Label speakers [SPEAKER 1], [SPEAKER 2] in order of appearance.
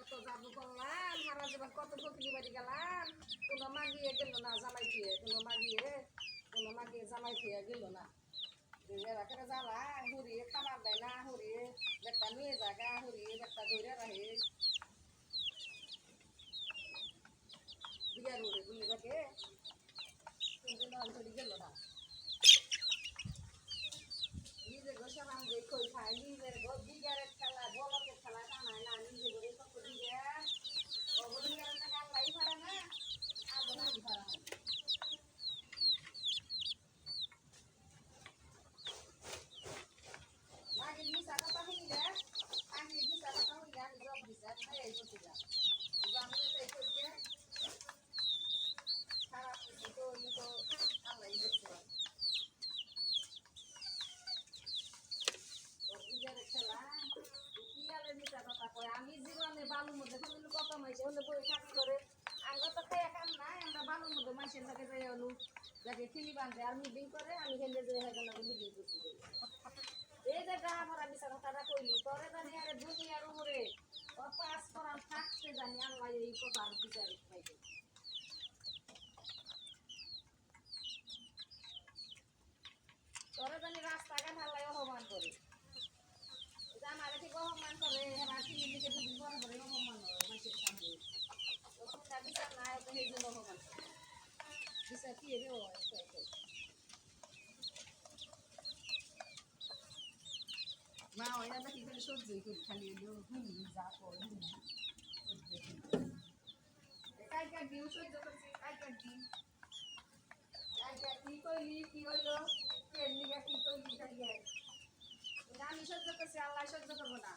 [SPEAKER 1] কত জাদু করলাম সারা জীবন কত প্রতিটি বাড়ি গেলাম কোনো মাগিয়ে গেল না জামাই খেয়ে কোনো মাগিয়ে জামাই খেয়ে গেল না এরা করে জ্বালা হরিয়ে খাবার দেয় না হরিয়ে বেটা নিয়ে জায়গা হরিয়ে বেটা ধরে রাখে বিয়ার উড়ে বুঝলি রাখে কিন্তু ধরে গেল না নিজে গোসা নাম দিয়ে কই খায় নিজের বিঘারের খেলা বলকের খেলা টানায় না নিজে করে কত বিঘার অবধিকারের টাকা আল্লাহ পারে না আর বোনাই পারে না মাগির মিশা কথা শুনি রে মাগির মিশা কথা শুনি আমি জব দিছি আমি তাই এই করছিলাম আমি তাই করছে খারাপ কিছু তো আল্লাহ দেখতে পারে বিঘারের খেলা আমি জীবনে বালুর মধ্যে কোনো কথা মাইছে হলে বই থাকি করে আমরা তো খেয়ে কাম নাই আমরা বালুর মধ্যে মাইসের লোকে যাই হলু যাকে ফিলি বাঁধে আর মিটিং করে আমি হেলে যে মিটিং করছি এই যে গা ভরা মিশা কথাটা কইলি তোরে জানি আরে দুনিয়ার উপরে পাস করান থাকতে জানি আল্লাহ এই কথা বিচারে পাইবে তোরে জানি রাস্তাঘাট আল্লাহ অপমান করে আমার ঠিক অপমান করে রাখি নিজেকে দুদিন পরে পরে অপমান হয় মাসের সামনে বিচার না হয় তো সেই জন্য অপমান বিচার কি রে না ওই না কি করে সহ্যই করি খালি যা করে কালকার ডিম সহ্য করছি কালকার ডিম কালকার কি কইলি কি হইলো কি কইলি খালি আমি সহ্য করছি আল্লাহ সহ্য করবো না